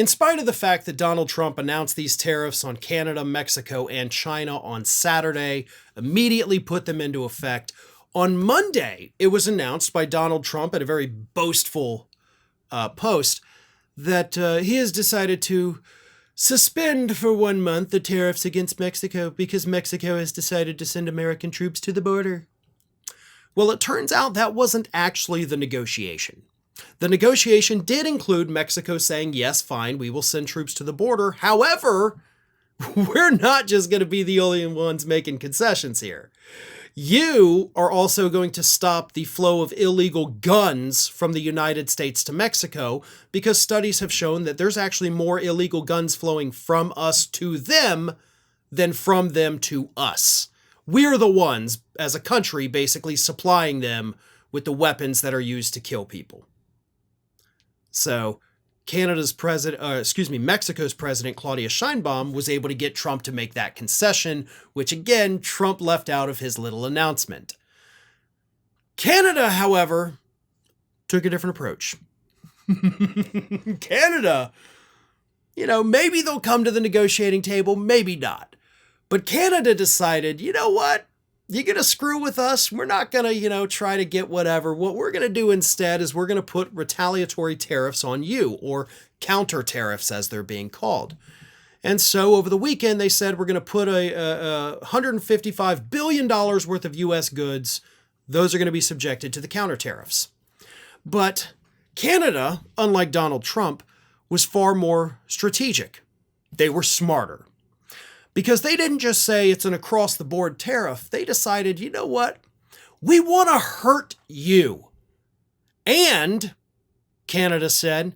In spite of the fact that Donald Trump announced these tariffs on Canada, Mexico, and China on Saturday, immediately put them into effect, on Monday, it was announced by Donald Trump at a very boastful post that he has decided to suspend for 1 month the tariffs against Mexico because Mexico has decided to send American troops to the border. Well, it turns out that wasn't actually the negotiation. The negotiation did include Mexico saying, yes, fine, we will send troops to the border. However, we're not just going to be the only ones making concessions here. You are also going to stop the flow of illegal guns from the United States to Mexico because studies have shown that there's actually more illegal guns flowing from us to them than from them to us. We're the ones, as a country, basically supplying them with the weapons that are used to kill people. So Mexico's president, Claudia Sheinbaum, was able to get Trump to make that concession, which again, Trump left out of his little announcement. Canada, however, took a different approach. Canada, maybe they'll come to the negotiating table, maybe not. But Canada decided, you know what? You're going to screw with us. We're not going to, try to get whatever. What we're going to do instead is we're going to put retaliatory tariffs on you, or counter tariffs as they're being called. And so over the weekend, they said we're going to put a $155 billion worth of U.S. goods. Those are going to be subjected to the counter tariffs. But Canada, unlike Donald Trump, was far more strategic. They were smarter. Because they didn't just say it's an across-the-board tariff. They decided, you know what? We want to hurt you. And, Canada said,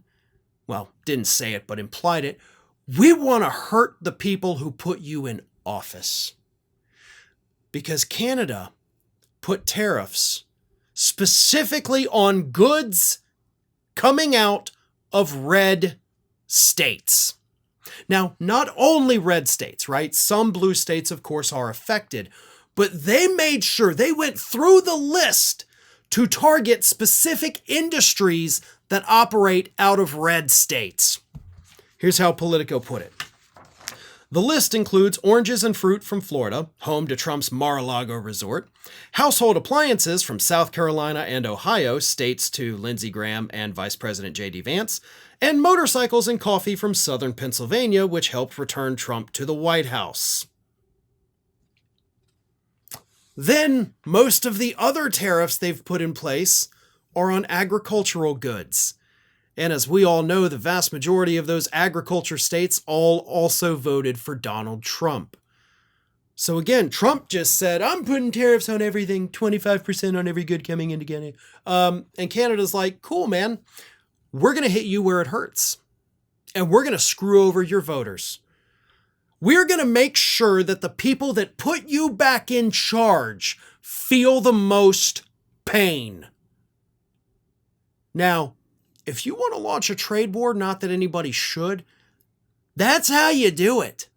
well, didn't say it, but implied it, we want to hurt the people who put you in office. Because Canada put tariffs specifically on goods coming out of red states. Now, not only red states, right? Some blue states, of course, are affected, but they made sure they went through the list to target specific industries that operate out of red states. Here's how Politico put it. The list includes oranges and fruit from Florida, home to Trump's Mar-a-Lago resort, household appliances from South Carolina and Ohio, states to Lindsey Graham and Vice President J.D. Vance, and motorcycles and coffee from southern Pennsylvania, which helped return Trump to the White House. Then, most of the other tariffs they've put in place are on agricultural goods. And as we all know, the vast majority of those agriculture states all also voted for Donald Trump. So again, Trump just said, I'm putting tariffs on everything, 25% on every good coming into Canada. And Canada's like, cool, man. We're going to hit you where it hurts. And we're going to screw over your voters. We're going to make sure that the people that put you back in charge feel the most pain. Now, if you want to launch a trade war, not that anybody should, that's how you do it.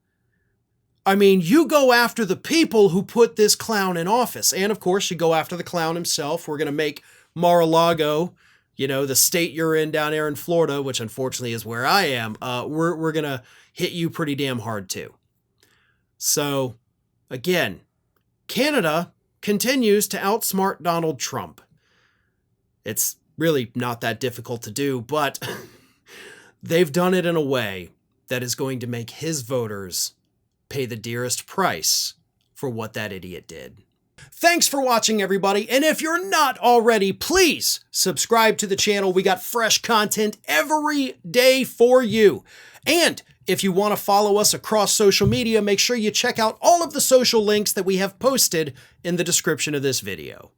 I mean, you go after the people who put this clown in office. And of course, you go after the clown himself. We're going to make Mar-a-Lago, the state you're in down there in Florida, which unfortunately is where I am. We're going to hit you pretty damn hard too. So again, Canada continues to outsmart Donald Trump. It's really not that difficult to do, but they've done it in a way that is going to make his voters pay the dearest price for what that idiot did. Thanks for watching, everybody. And if you're not already, please subscribe to the channel. We got fresh content every day for you. And if you want to follow us across social media, make sure you check out all of the social links that we have posted in the description of this video.